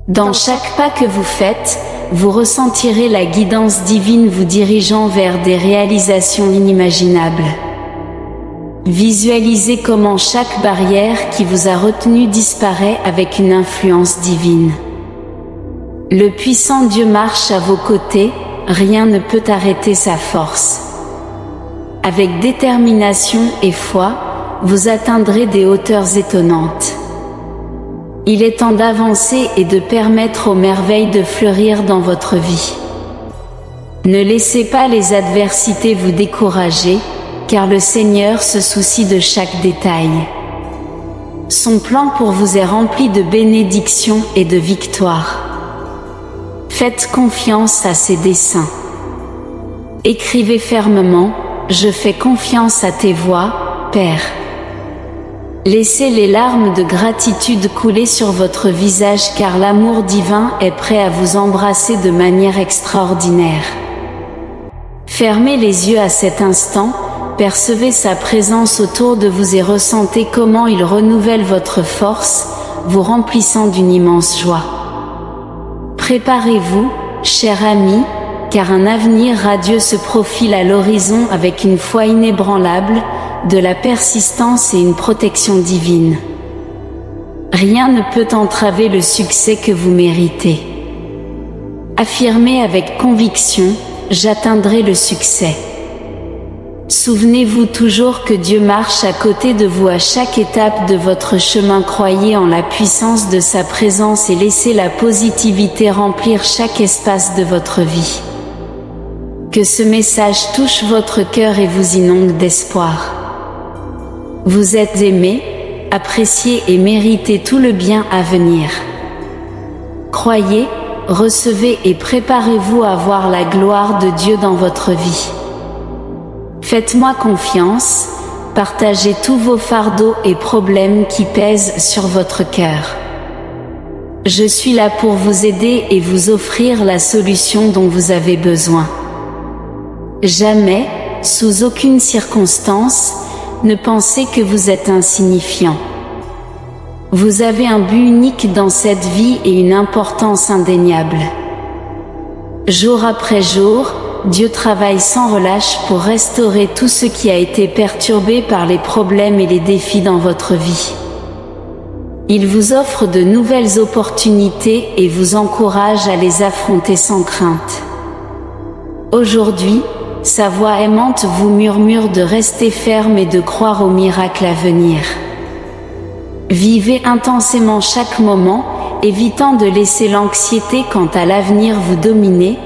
Dans chaque pas que vous faites, vous ressentirez la guidance divine vous dirigeant vers des réalisations inimaginables. Visualisez comment chaque barrière qui vous a retenu disparaît avec une influence divine. Le puissant Dieu marche à vos côtés, rien ne peut arrêter sa force. Avec détermination et foi, vous atteindrez des hauteurs étonnantes. Il est temps d'avancer et de permettre aux merveilles de fleurir dans votre vie. Ne laissez pas les adversités vous décourager, car le Seigneur se soucie de chaque détail. Son plan pour vous est rempli de bénédictions et de victoires. Faites confiance à ses desseins. Écrivez fermement « Je fais confiance à tes voies, Père ». Laissez les larmes de gratitude couler sur votre visage car l'amour divin est prêt à vous embrasser de manière extraordinaire. Fermez les yeux à cet instant, percevez sa présence autour de vous et ressentez comment il renouvelle votre force, vous remplissant d'une immense joie. Préparez-vous, cher ami, car un avenir radieux se profile à l'horizon avec une foi inébranlable, de la persistance et une protection divine. Rien ne peut entraver le succès que vous méritez. Affirmez avec conviction, j'atteindrai le succès. Souvenez-vous toujours que Dieu marche à côté de vous à chaque étape de votre chemin. Croyez en la puissance de sa présence et laissez la positivité remplir chaque espace de votre vie. Que ce message touche votre cœur et vous inonde d'espoir. Vous êtes aimé, apprécié et méritez tout le bien à venir. Croyez, recevez et préparez-vous à voir la gloire de Dieu dans votre vie. Faites-moi confiance, partagez tous vos fardeaux et problèmes qui pèsent sur votre cœur. Je suis là pour vous aider et vous offrir la solution dont vous avez besoin. Jamais, sous aucune circonstance, ne pensez que vous êtes insignifiant. Vous avez un but unique dans cette vie et une importance indéniable. Jour après jour, Dieu travaille sans relâche pour restaurer tout ce qui a été perturbé par les problèmes et les défis dans votre vie. Il vous offre de nouvelles opportunités et vous encourage à les affronter sans crainte. Aujourd'hui, sa voix aimante vous murmure de rester ferme et de croire au miracle à venir. Vivez intensément chaque moment, évitant de laisser l'anxiété quant à l'avenir vous dominer,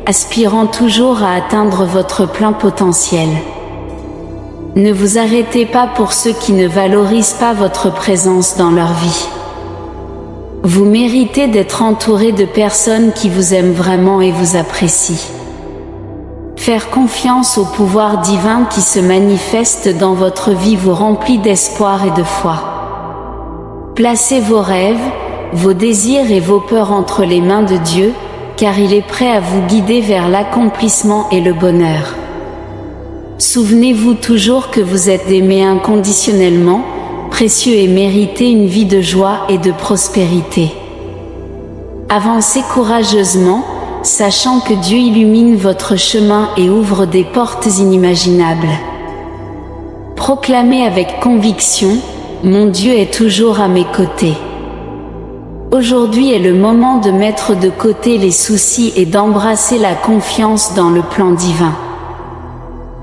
aspirant toujours à atteindre votre plein potentiel. Ne vous arrêtez pas pour ceux qui ne valorisent pas votre présence dans leur vie. Vous méritez d'être entouré de personnes qui vous aiment vraiment et vous apprécient. Faire confiance au pouvoir divin qui se manifeste dans votre vie vous remplit d'espoir et de foi. Placez vos rêves, vos désirs et vos peurs entre les mains de Dieu, car il est prêt à vous guider vers l'accomplissement et le bonheur. Souvenez-vous toujours que vous êtes aimé inconditionnellement, précieux et méritez une vie de joie et de prospérité. Avancez courageusement, sachant que Dieu illumine votre chemin et ouvre des portes inimaginables. Proclamez avec conviction, mon Dieu est toujours à mes côtés. Aujourd'hui est le moment de mettre de côté les soucis et d'embrasser la confiance dans le plan divin.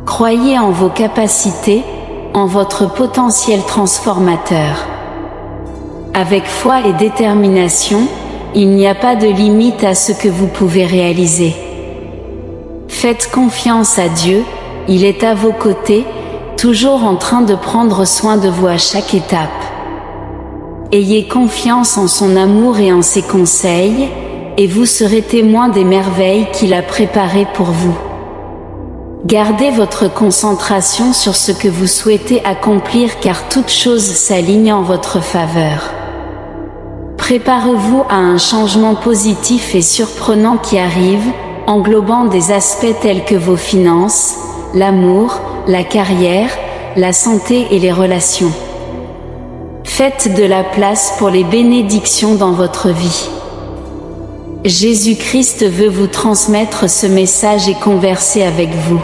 Croyez en vos capacités, en votre potentiel transformateur. Avec foi et détermination, il n'y a pas de limite à ce que vous pouvez réaliser. Faites confiance à Dieu, il est à vos côtés, toujours en train de prendre soin de vous à chaque étape. Ayez confiance en son amour et en ses conseils, et vous serez témoin des merveilles qu'il a préparées pour vous. Gardez votre concentration sur ce que vous souhaitez accomplir car toute chose s'aligne en votre faveur. Préparez-vous à un changement positif et surprenant qui arrive, englobant des aspects tels que vos finances, l'amour, la carrière, la santé et les relations. Faites de la place pour les bénédictions dans votre vie. Jésus-Christ veut vous transmettre ce message et converser avec vous.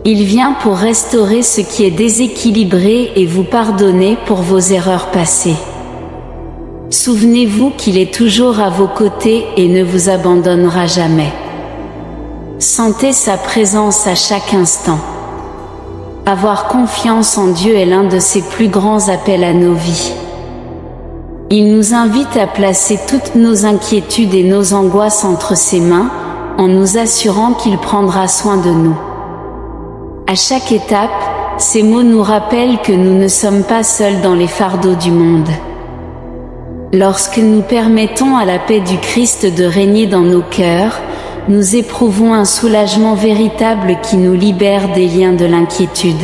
Il vient pour restaurer ce qui est déséquilibré et vous pardonner pour vos erreurs passées. Souvenez-vous qu'il est toujours à vos côtés et ne vous abandonnera jamais. Sentez sa présence à chaque instant. Avoir confiance en Dieu est l'un de ses plus grands appels à nos vies. Il nous invite à placer toutes nos inquiétudes et nos angoisses entre ses mains, en nous assurant qu'il prendra soin de nous. À chaque étape, ces mots nous rappellent que nous ne sommes pas seuls dans les fardeaux du monde. Lorsque nous permettons à la paix du Christ de régner dans nos cœurs, nous éprouvons un soulagement véritable qui nous libère des liens de l'inquiétude.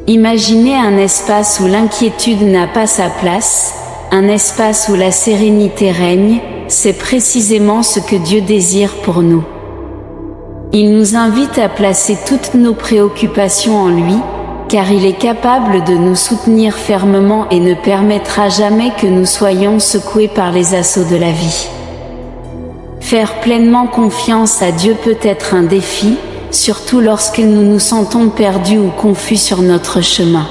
Imaginez un espace où l'inquiétude n'a pas sa place, un espace où la sérénité règne, c'est précisément ce que Dieu désire pour nous. Il nous invite à placer toutes nos préoccupations en lui, car il est capable de nous soutenir fermement et ne permettra jamais que nous soyons secoués par les assauts de la vie. Faire pleinement confiance à Dieu peut être un défi, surtout lorsque nous nous sentons perdus ou confus sur notre chemin.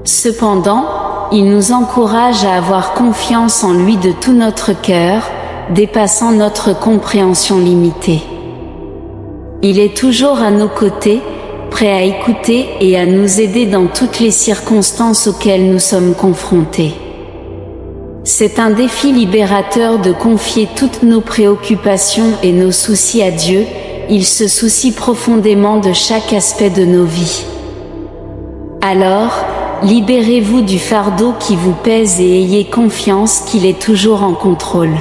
Cependant, il nous encourage à avoir confiance en lui de tout notre cœur, dépassant notre compréhension limitée. Il est toujours à nos côtés, prêt à écouter et à nous aider dans toutes les circonstances auxquelles nous sommes confrontés. C'est un défi libérateur de confier toutes nos préoccupations et nos soucis à Dieu, il se soucie profondément de chaque aspect de nos vies. Alors, libérez-vous du fardeau qui vous pèse et ayez confiance qu'il est toujours en contrôle.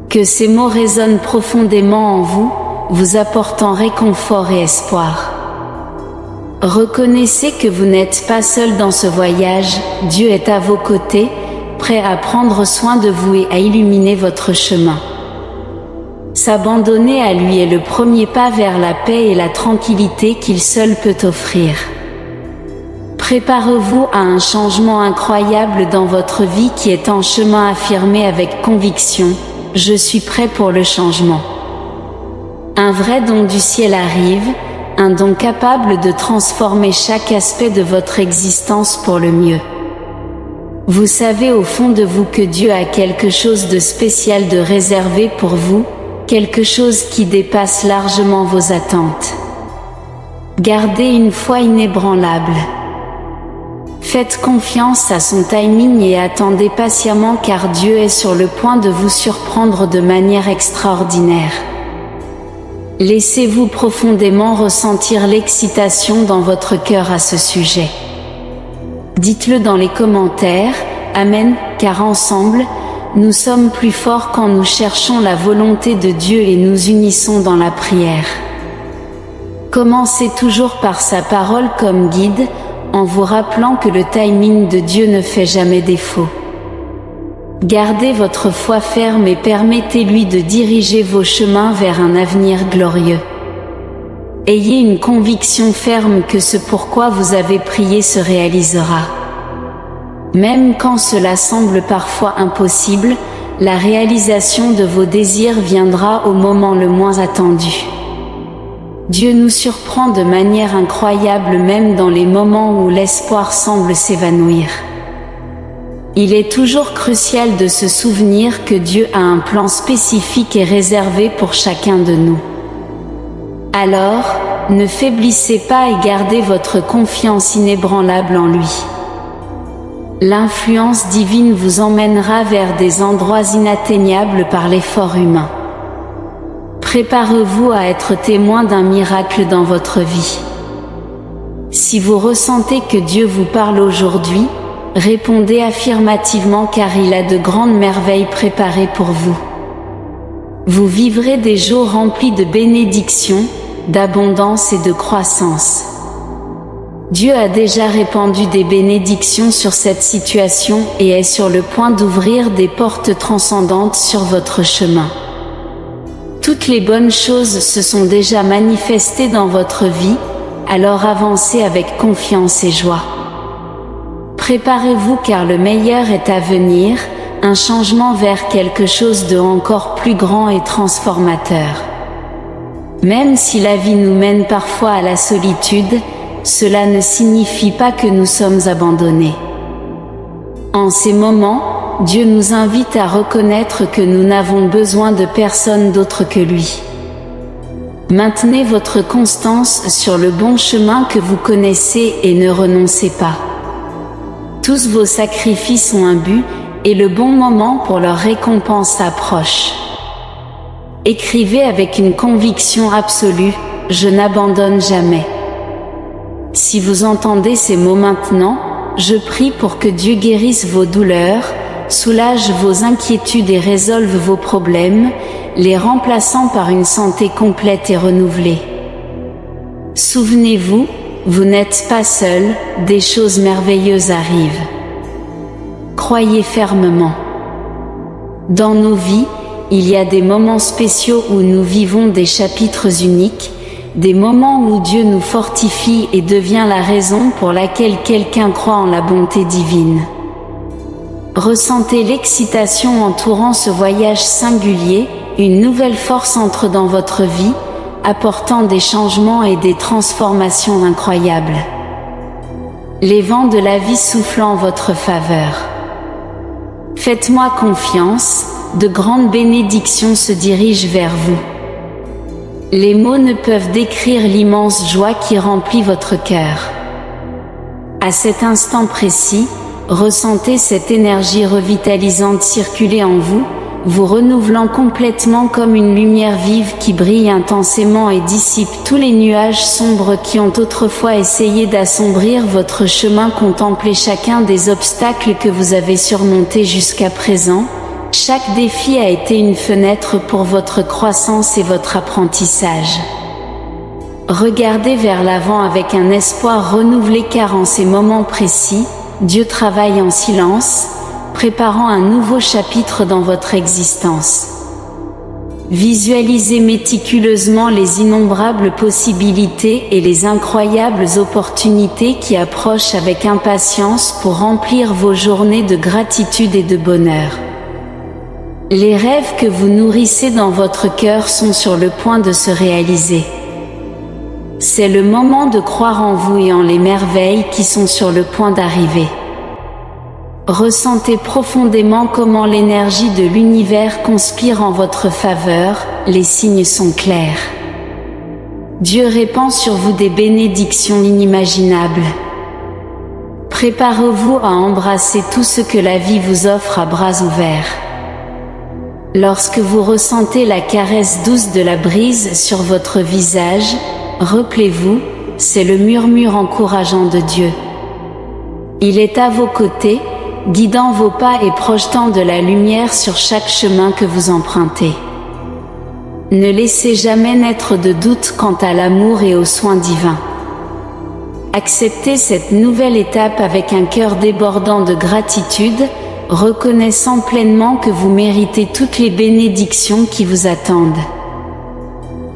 Que ces mots résonnent profondément en vous, vous apportant réconfort et espoir. Reconnaissez que vous n'êtes pas seul dans ce voyage, Dieu est à vos côtés, prêt à prendre soin de vous et à illuminer votre chemin. S'abandonner à lui est le premier pas vers la paix et la tranquillité qu'il seul peut offrir. Préparez-vous à un changement incroyable dans votre vie qui est en chemin. Affirmé avec conviction, je suis prêt pour le changement. Un vrai don du ciel arrive, un don capable de transformer chaque aspect de votre existence pour le mieux. Vous savez au fond de vous que Dieu a quelque chose de spécial de réservé pour vous, quelque chose qui dépasse largement vos attentes. Gardez une foi inébranlable. Faites confiance à son timing et attendez patiemment car Dieu est sur le point de vous surprendre de manière extraordinaire. Laissez-vous profondément ressentir l'excitation dans votre cœur à ce sujet. Dites-le dans les commentaires, Amen, car ensemble, nous sommes plus forts quand nous cherchons la volonté de Dieu et nous unissons dans la prière. Commencez toujours par sa parole comme guide, en vous rappelant que le timing de Dieu ne fait jamais défaut. Gardez votre foi ferme et permettez-lui de diriger vos chemins vers un avenir glorieux. Ayez une conviction ferme que ce pourquoi vous avez prié se réalisera. Même quand cela semble parfois impossible, la réalisation de vos désirs viendra au moment le moins attendu. Dieu nous surprend de manière incroyable même dans les moments où l'espoir semble s'évanouir. Il est toujours crucial de se souvenir que Dieu a un plan spécifique et réservé pour chacun de nous. Alors, ne faiblissez pas et gardez votre confiance inébranlable en lui. L'influence divine vous emmènera vers des endroits inatteignables par l'effort humain. Préparez-vous à être témoin d'un miracle dans votre vie. Si vous ressentez que Dieu vous parle aujourd'hui, répondez affirmativement car il a de grandes merveilles préparées pour vous. Vous vivrez des jours remplis de bénédictions, d'abondance et de croissance. Dieu a déjà répandu des bénédictions sur cette situation et est sur le point d'ouvrir des portes transcendantes sur votre chemin. Toutes les bonnes choses se sont déjà manifestées dans votre vie, alors avancez avec confiance et joie. Préparez-vous car le meilleur est à venir, un changement vers quelque chose de encore plus grand et transformateur. Même si la vie nous mène parfois à la solitude, cela ne signifie pas que nous sommes abandonnés. En ces moments, Dieu nous invite à reconnaître que nous n'avons besoin de personne d'autre que lui. Maintenez votre constance sur le bon chemin que vous connaissez et ne renoncez pas. Tous vos sacrifices ont un but, et le bon moment pour leur récompense approche. Écrivez avec une conviction absolue, « Je n'abandonne jamais ». Si vous entendez ces mots maintenant, je prie pour que Dieu guérisse vos douleurs, soulage vos inquiétudes et résolve vos problèmes, les remplaçant par une santé complète et renouvelée. Souvenez-vous, vous n'êtes pas seul, des choses merveilleuses arrivent. Croyez fermement. Dans nos vies, il y a des moments spéciaux où nous vivons des chapitres uniques, des moments où Dieu nous fortifie et devient la raison pour laquelle quelqu'un croit en la bonté divine. Ressentez l'excitation entourant ce voyage singulier, une nouvelle force entre dans votre vie, apportant des changements et des transformations incroyables. Les vents de la vie soufflent en votre faveur. Faites-moi confiance, de grandes bénédictions se dirigent vers vous. Les mots ne peuvent décrire l'immense joie qui remplit votre cœur. À cet instant précis, ressentez cette énergie revitalisante circuler en vous, vous renouvelant complètement comme une lumière vive qui brille intensément et dissipe tous les nuages sombres qui ont autrefois essayé d'assombrir votre chemin. Contemplez chacun des obstacles que vous avez surmontés jusqu'à présent. Chaque défi a été une fenêtre pour votre croissance et votre apprentissage. Regardez vers l'avant avec un espoir renouvelé car en ces moments précis, Dieu travaille en silence, préparant un nouveau chapitre dans votre existence. Visualisez méticuleusement les innombrables possibilités et les incroyables opportunités qui approchent avec impatience pour remplir vos journées de gratitude et de bonheur. Les rêves que vous nourrissez dans votre cœur sont sur le point de se réaliser. C'est le moment de croire en vous et en les merveilles qui sont sur le point d'arriver. Ressentez profondément comment l'énergie de l'univers conspire en votre faveur, les signes sont clairs. Dieu répand sur vous des bénédictions inimaginables. Préparez-vous à embrasser tout ce que la vie vous offre à bras ouverts. Lorsque vous ressentez la caresse douce de la brise sur votre visage, rappelez-vous, c'est le murmure encourageant de Dieu. Il est à vos côtés, guidant vos pas et projetant de la lumière sur chaque chemin que vous empruntez. Ne laissez jamais naître de doute quant à l'amour et aux soins divins. Acceptez cette nouvelle étape avec un cœur débordant de gratitude, reconnaissant pleinement que vous méritez toutes les bénédictions qui vous attendent.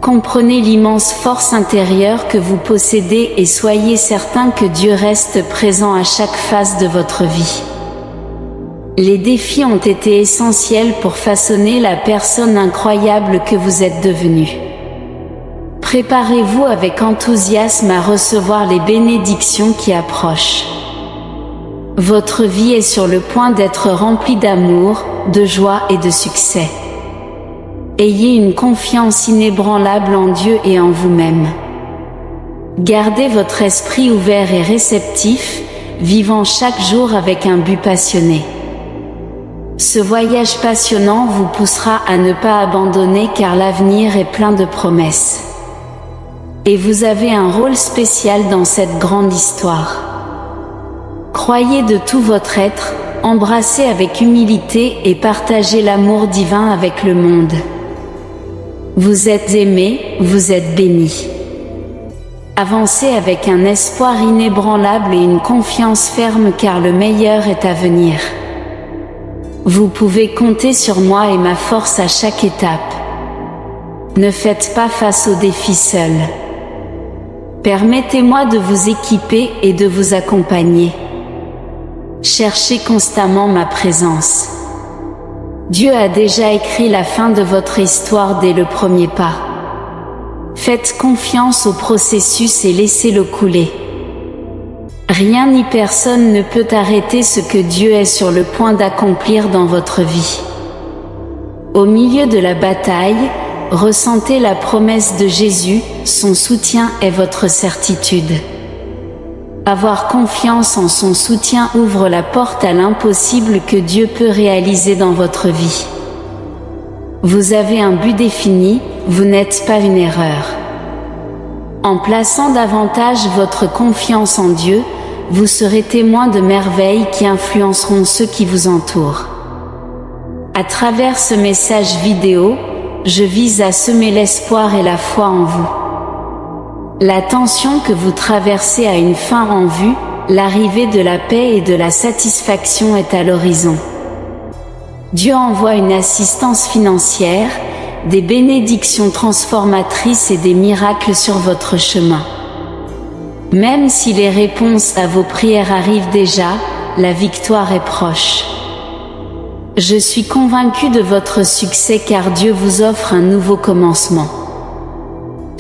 Comprenez l'immense force intérieure que vous possédez et soyez certain que Dieu reste présent à chaque phase de votre vie. Les défis ont été essentiels pour façonner la personne incroyable que vous êtes devenue. Préparez-vous avec enthousiasme à recevoir les bénédictions qui approchent. Votre vie est sur le point d'être remplie d'amour, de joie et de succès. Ayez une confiance inébranlable en Dieu et en vous-même. Gardez votre esprit ouvert et réceptif, vivant chaque jour avec un but passionné. Ce voyage passionnant vous poussera à ne pas abandonner car l'avenir est plein de promesses. Et vous avez un rôle spécial dans cette grande histoire. Croyez de tout votre être, embrassez avec humilité et partagez l'amour divin avec le monde. Vous êtes aimé, vous êtes béni. Avancez avec un espoir inébranlable et une confiance ferme car le meilleur est à venir. Vous pouvez compter sur moi et ma force à chaque étape. Ne faites pas face aux défis seuls. Permettez-moi de vous équiper et de vous accompagner. Cherchez constamment ma présence. Dieu a déjà écrit la fin de votre histoire dès le premier pas. Faites confiance au processus et laissez-le couler. Rien ni personne ne peut arrêter ce que Dieu est sur le point d'accomplir dans votre vie. Au milieu de la bataille, ressentez la promesse de Jésus, son soutien est votre certitude. Avoir confiance en son soutien ouvre la porte à l'impossible que Dieu peut réaliser dans votre vie. Vous avez un but défini, vous n'êtes pas une erreur. En plaçant davantage votre confiance en Dieu, vous serez témoin de merveilles qui influenceront ceux qui vous entourent. À travers ce message vidéo, je vise à semer l'espoir et la foi en vous. La tension que vous traversez a une fin en vue, l'arrivée de la paix et de la satisfaction est à l'horizon. Dieu envoie une assistance financière, des bénédictions transformatrices et des miracles sur votre chemin. Même si les réponses à vos prières arrivent déjà, la victoire est proche. Je suis convaincu de votre succès car Dieu vous offre un nouveau commencement.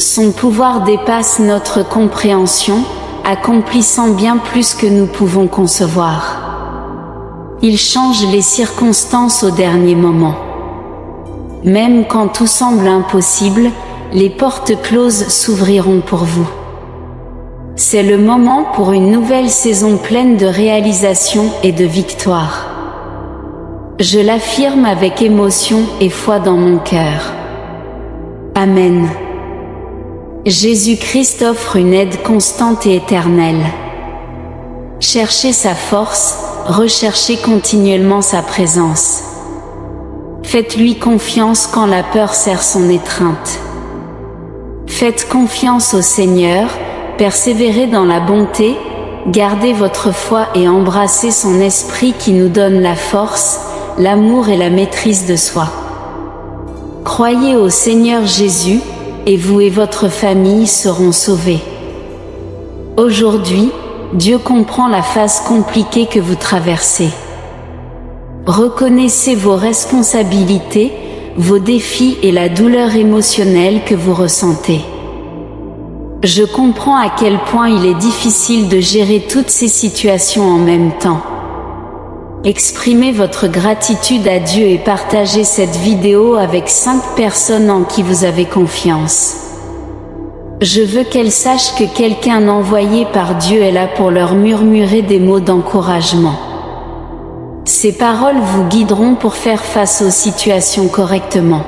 Son pouvoir dépasse notre compréhension, accomplissant bien plus que nous pouvons concevoir. Il change les circonstances au dernier moment. Même quand tout semble impossible, les portes closes s'ouvriront pour vous. C'est le moment pour une nouvelle saison pleine de réalisations et de victoires. Je l'affirme avec émotion et foi dans mon cœur. Amen. Jésus-Christ offre une aide constante et éternelle. Cherchez sa force, recherchez continuellement sa présence. Faites-lui confiance quand la peur serre son étreinte. Faites confiance au Seigneur, persévérez dans la bonté, gardez votre foi et embrassez son esprit qui nous donne la force, l'amour et la maîtrise de soi. Croyez au Seigneur Jésus, et vous et votre famille seront sauvés. Aujourd'hui, Dieu comprend la phase compliquée que vous traversez. Reconnaissez vos responsabilités, vos défis et la douleur émotionnelle que vous ressentez. Je comprends à quel point il est difficile de gérer toutes ces situations en même temps. Exprimez votre gratitude à Dieu et partagez cette vidéo avec 5 personnes en qui vous avez confiance. Je veux qu'elles sachent que quelqu'un envoyé par Dieu est là pour leur murmurer des mots d'encouragement. Ces paroles vous guideront pour faire face aux situations correctement.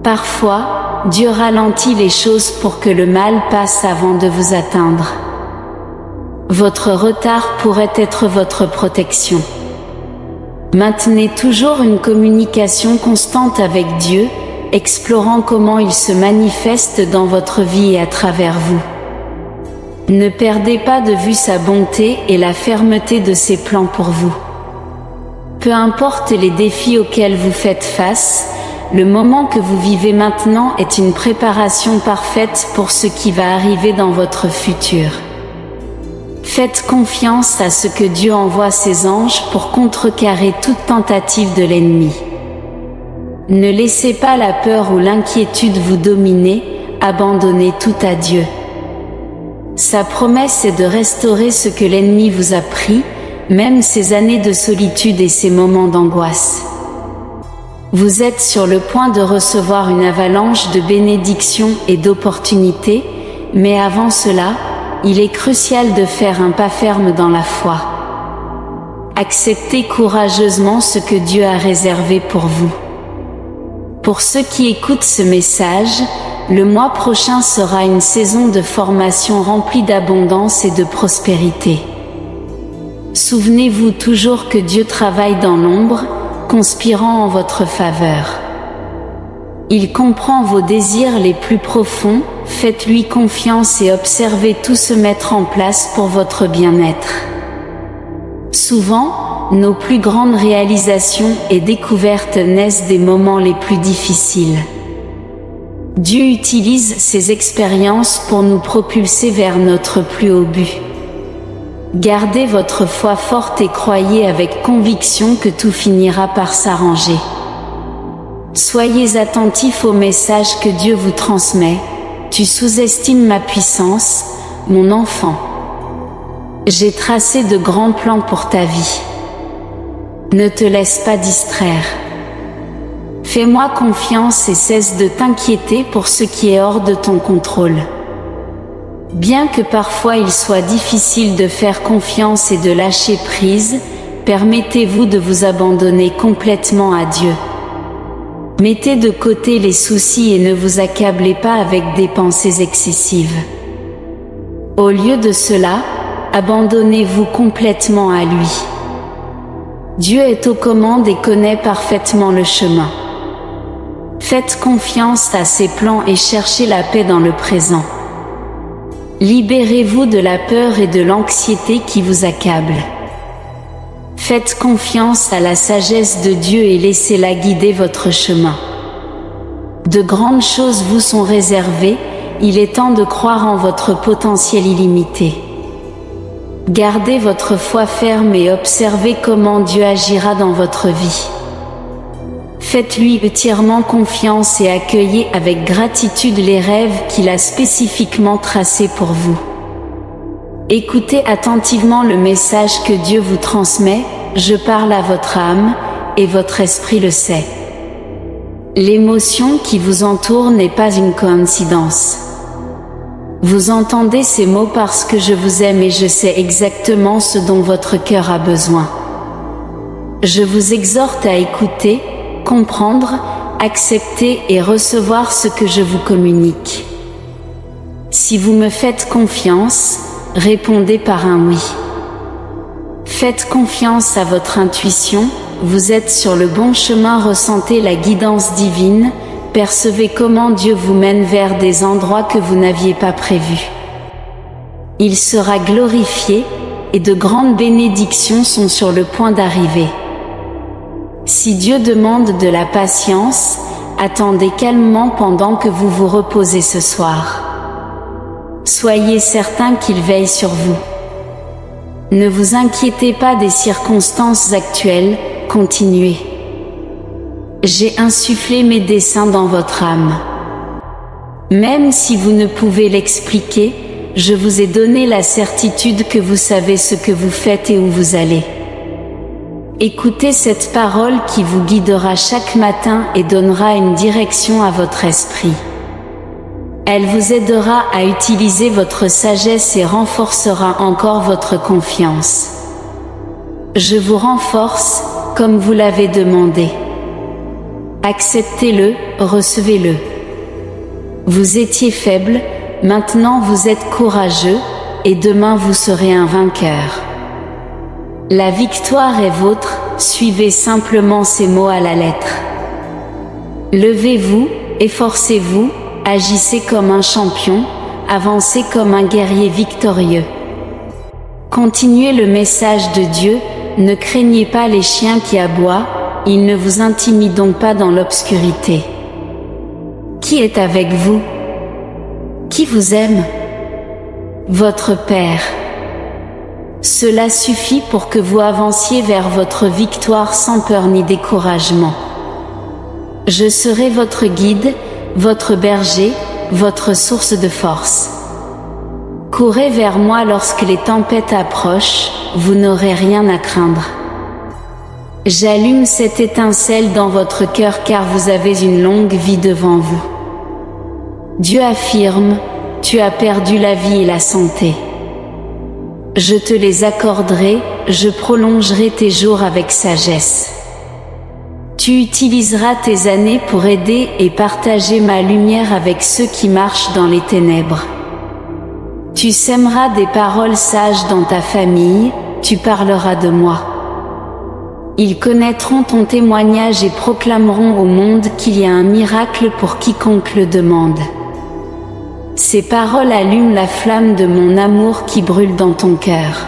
Parfois, Dieu ralentit les choses pour que le mal passe avant de vous atteindre. Votre retard pourrait être votre protection. Maintenez toujours une communication constante avec Dieu, explorant comment il se manifeste dans votre vie et à travers vous. Ne perdez pas de vue sa bonté et la fermeté de ses plans pour vous. Peu importe les défis auxquels vous faites face, le moment que vous vivez maintenant est une préparation parfaite pour ce qui va arriver dans votre futur. Faites confiance à ce que Dieu envoie ses anges pour contrecarrer toute tentative de l'ennemi. Ne laissez pas la peur ou l'inquiétude vous dominer, abandonnez tout à Dieu. Sa promesse est de restaurer ce que l'ennemi vous a pris, même ces années de solitude et ces moments d'angoisse. Vous êtes sur le point de recevoir une avalanche de bénédictions et d'opportunités, mais avant cela, il est crucial de faire un pas ferme dans la foi. Acceptez courageusement ce que Dieu a réservé pour vous. Pour ceux qui écoutent ce message, le mois prochain sera une saison de formation remplie d'abondance et de prospérité. Souvenez-vous toujours que Dieu travaille dans l'ombre, conspirant en votre faveur. Il comprend vos désirs les plus profonds, faites-lui confiance et observez tout se mettre en place pour votre bien-être. Souvent, nos plus grandes réalisations et découvertes naissent des moments les plus difficiles. Dieu utilise ces expériences pour nous propulser vers notre plus haut but. Gardez votre foi forte et croyez avec conviction que tout finira par s'arranger. Soyez attentifs au message que Dieu vous transmet. Tu sous-estimes ma puissance, mon enfant. J'ai tracé de grands plans pour ta vie. Ne te laisse pas distraire. Fais-moi confiance et cesse de t'inquiéter pour ce qui est hors de ton contrôle. Bien que parfois il soit difficile de faire confiance et de lâcher prise, permettez-vous de vous abandonner complètement à Dieu. Mettez de côté les soucis et ne vous accablez pas avec des pensées excessives. Au lieu de cela, abandonnez-vous complètement à lui. Dieu est aux commandes et connaît parfaitement le chemin. Faites confiance à ses plans et cherchez la paix dans le présent. Libérez-vous de la peur et de l'anxiété qui vous accablent. Faites confiance à la sagesse de Dieu et laissez-la guider votre chemin. De grandes choses vous sont réservées, il est temps de croire en votre potentiel illimité. Gardez votre foi ferme et observez comment Dieu agira dans votre vie. Faites-lui entièrement confiance et accueillez avec gratitude les rêves qu'il a spécifiquement tracés pour vous. Écoutez attentivement le message que Dieu vous transmet, je parle à votre âme, et votre esprit le sait. L'émotion qui vous entoure n'est pas une coïncidence. Vous entendez ces mots parce que je vous aime et je sais exactement ce dont votre cœur a besoin. Je vous exhorte à écouter, comprendre, accepter et recevoir ce que je vous communique. Si vous me faites confiance, répondez par un oui. Faites confiance à votre intuition, vous êtes sur le bon chemin, ressentez la guidance divine, percevez comment Dieu vous mène vers des endroits que vous n'aviez pas prévus. Il sera glorifié, et de grandes bénédictions sont sur le point d'arriver. Si Dieu demande de la patience, attendez calmement pendant que vous vous reposez ce soir. Soyez certain qu'il veille sur vous. Ne vous inquiétez pas des circonstances actuelles, continuez. J'ai insufflé mes desseins dans votre âme. Même si vous ne pouvez l'expliquer, je vous ai donné la certitude que vous savez ce que vous faites et où vous allez. Écoutez cette parole qui vous guidera chaque matin et donnera une direction à votre esprit. Elle vous aidera à utiliser votre sagesse et renforcera encore votre confiance. Je vous renforce, comme vous l'avez demandé. Acceptez-le, recevez-le. Vous étiez faible, maintenant vous êtes courageux, et demain vous serez un vainqueur. La victoire est vôtre, suivez simplement ces mots à la lettre. Levez-vous, efforcez-vous, agissez comme un champion, avancez comme un guerrier victorieux. Continuez le message de Dieu, ne craignez pas les chiens qui aboient, ils ne vous intimident pas dans l'obscurité. Qui est avec vous? Qui vous aime? Votre Père. Cela suffit pour que vous avanciez vers votre victoire sans peur ni découragement. Je serai votre guide, votre berger, votre source de force. Courez vers moi lorsque les tempêtes approchent, vous n'aurez rien à craindre. J'allume cette étincelle dans votre cœur car vous avez une longue vie devant vous. Dieu affirme, tu as perdu la vie et la santé. Je te les accorderai, je prolongerai tes jours avec sagesse. Tu utiliseras tes années pour aider et partager ma lumière avec ceux qui marchent dans les ténèbres. Tu sèmeras des paroles sages dans ta famille, tu parleras de moi. Ils connaîtront ton témoignage et proclameront au monde qu'il y a un miracle pour quiconque le demande. Ces paroles allument la flamme de mon amour qui brûle dans ton cœur.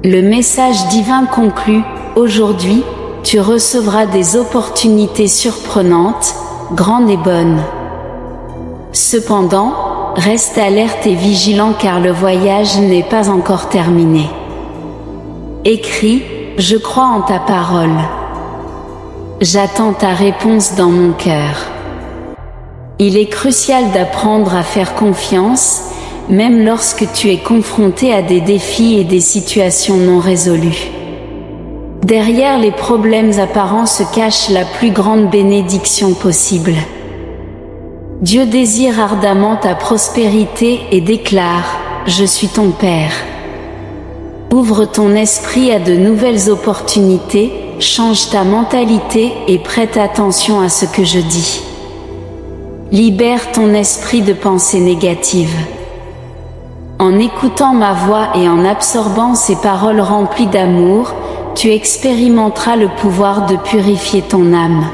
Le message divin conclut, aujourd'hui, tu recevras des opportunités surprenantes, grandes et bonnes. Cependant, reste alerte et vigilant car le voyage n'est pas encore terminé. Écris, je crois en ta parole. J'attends ta réponse dans mon cœur. Il est crucial d'apprendre à faire confiance, même lorsque tu es confronté à des défis et des situations non résolues. Derrière les problèmes apparents se cache la plus grande bénédiction possible. Dieu désire ardemment ta prospérité et déclare « Je suis ton Père ». Ouvre ton esprit à de nouvelles opportunités, change ta mentalité et prête attention à ce que je dis. Libère ton esprit de pensées négatives. En écoutant ma voix et en absorbant ces paroles remplies d'amour, tu expérimenteras le pouvoir de purifier ton âme.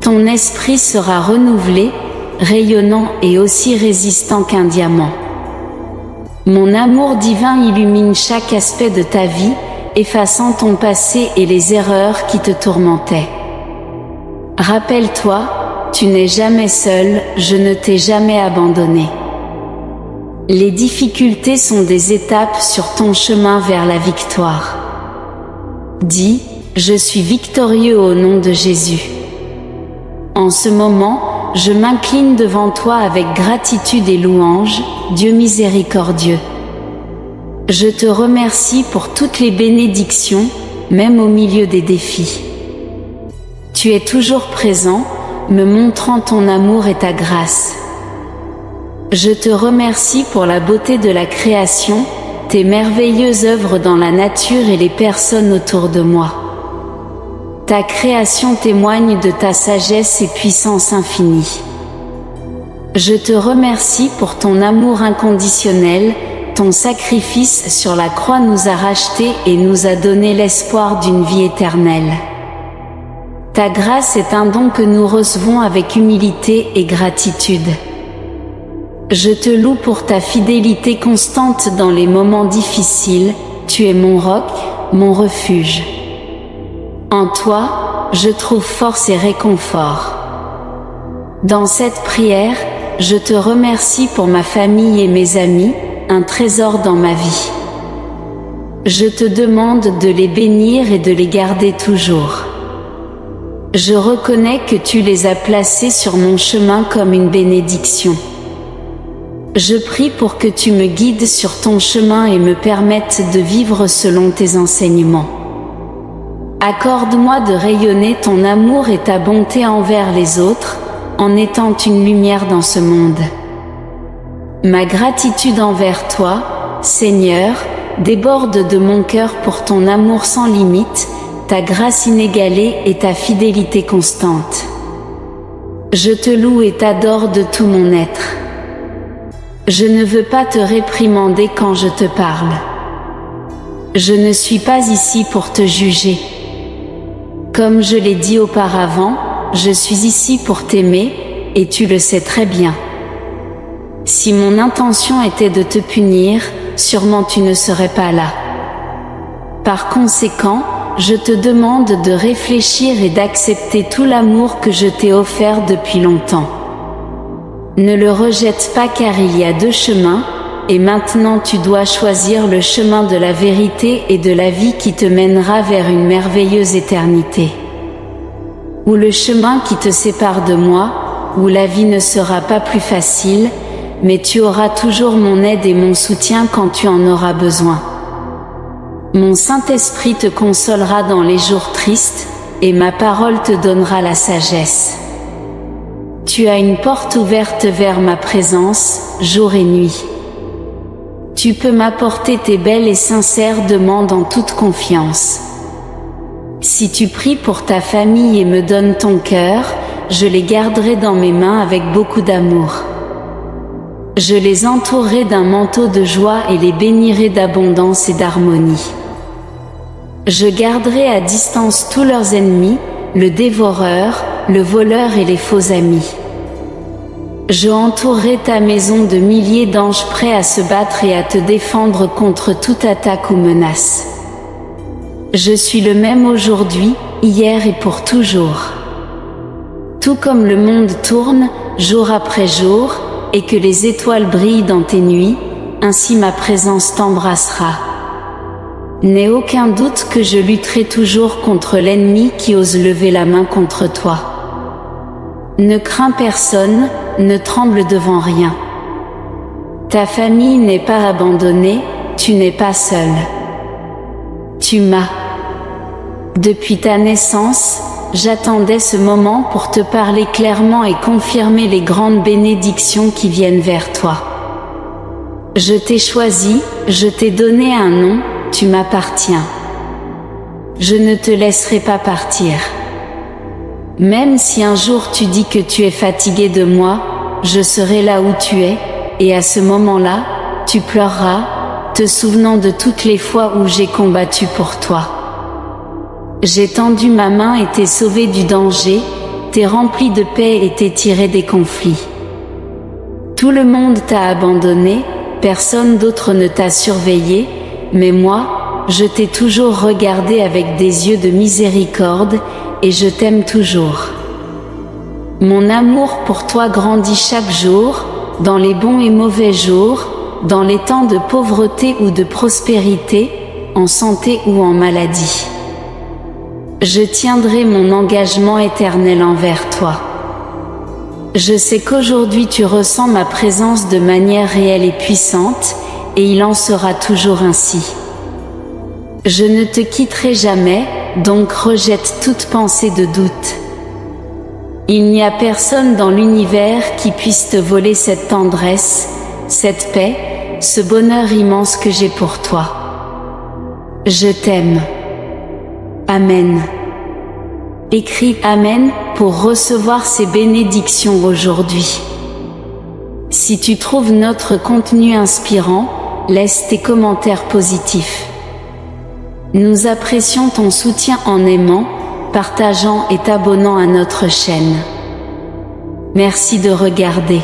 Ton esprit sera renouvelé, rayonnant et aussi résistant qu'un diamant. Mon amour divin illumine chaque aspect de ta vie, effaçant ton passé et les erreurs qui te tourmentaient. Rappelle-toi, tu n'es jamais seul, je ne t'ai jamais abandonné. Les difficultés sont des étapes sur ton chemin vers la victoire. Dis, je suis victorieux au nom de Jésus. En ce moment, je m'incline devant toi avec gratitude et louange, Dieu miséricordieux. Je te remercie pour toutes les bénédictions, même au milieu des défis. Tu es toujours présent, me montrant ton amour et ta grâce. Je te remercie pour la beauté de la création, tes merveilleuses œuvres dans la nature et les personnes autour de moi. Ta création témoigne de ta sagesse et puissance infinie. Je te remercie pour ton amour inconditionnel, ton sacrifice sur la croix nous a rachetés et nous a donné l'espoir d'une vie éternelle. Ta grâce est un don que nous recevons avec humilité et gratitude. Je te loue pour ta fidélité constante dans les moments difficiles, tu es mon roc, mon refuge. En toi, je trouve force et réconfort. Dans cette prière, je te remercie pour ma famille et mes amis, un trésor dans ma vie. Je te demande de les bénir et de les garder toujours. Je reconnais que tu les as placés sur mon chemin comme une bénédiction. Je prie pour que tu me guides sur ton chemin et me permettes de vivre selon tes enseignements. Accorde-moi de rayonner ton amour et ta bonté envers les autres, en étant une lumière dans ce monde. Ma gratitude envers toi, Seigneur, déborde de mon cœur pour ton amour sans limite, ta grâce inégalée et ta fidélité constante. Je te loue et t'adore de tout mon être. Je ne veux pas te réprimander quand je te parle. Je ne suis pas ici pour te juger. Comme je l'ai dit auparavant, je suis ici pour t'aimer, et tu le sais très bien. Si mon intention était de te punir, sûrement tu ne serais pas là. Par conséquent, je te demande de réfléchir et d'accepter tout l'amour que je t'ai offert depuis longtemps. Ne le rejette pas car il y a deux chemins, et maintenant tu dois choisir le chemin de la vérité et de la vie qui te mènera vers une merveilleuse éternité. Ou le chemin qui te sépare de moi, où la vie ne sera pas plus facile, mais tu auras toujours mon aide et mon soutien quand tu en auras besoin. Mon Saint-Esprit te consolera dans les jours tristes, et ma parole te donnera la sagesse. Tu as une porte ouverte vers ma présence, jour et nuit. Tu peux m'apporter tes belles et sincères demandes en toute confiance. Si tu pries pour ta famille et me donnes ton cœur, je les garderai dans mes mains avec beaucoup d'amour. Je les entourerai d'un manteau de joie et les bénirai d'abondance et d'harmonie. Je garderai à distance tous leurs ennemis, le dévoreur, le voleur et les faux amis. Je entourerai ta maison de milliers d'anges prêts à se battre et à te défendre contre toute attaque ou menace. Je suis le même aujourd'hui, hier et pour toujours. Tout comme le monde tourne, jour après jour, et que les étoiles brillent dans tes nuits, ainsi ma présence t'embrassera. N'aie aucun doute que je lutterai toujours contre l'ennemi qui ose lever la main contre toi. Ne crains personne, ne tremble devant rien. Ta famille n'est pas abandonnée, tu n'es pas seul. Tu m'as. Depuis ta naissance, j'attendais ce moment pour te parler clairement et confirmer les grandes bénédictions qui viennent vers toi. Je t'ai choisi, je t'ai donné un nom, tu m'appartiens. Je ne te laisserai pas partir. Même si un jour tu dis que tu es fatigué de moi, je serai là où tu es, et à ce moment-là, tu pleureras, te souvenant de toutes les fois où j'ai combattu pour toi. J'ai tendu ma main et t'ai sauvé du danger, t'ai rempli de paix et t'ai tiré des conflits. Tout le monde t'a abandonné, personne d'autre ne t'a surveillé, mais moi, je t'ai toujours regardé avec des yeux de miséricorde, et je t'aime toujours. Mon amour pour toi grandit chaque jour, dans les bons et mauvais jours, dans les temps de pauvreté ou de prospérité, en santé ou en maladie. Je tiendrai mon engagement éternel envers toi. Je sais qu'aujourd'hui tu ressens ma présence de manière réelle et puissante, et il en sera toujours ainsi. Je ne te quitterai jamais, donc rejette toute pensée de doute. Il n'y a personne dans l'univers qui puisse te voler cette tendresse, cette paix, ce bonheur immense que j'ai pour toi. Je t'aime. Amen. Écris Amen pour recevoir ces bénédictions aujourd'hui. Si tu trouves notre contenu inspirant, laisse tes commentaires positifs. Nous apprécions ton soutien en aimant, partageant et t'abonnant à notre chaîne. Merci de regarder.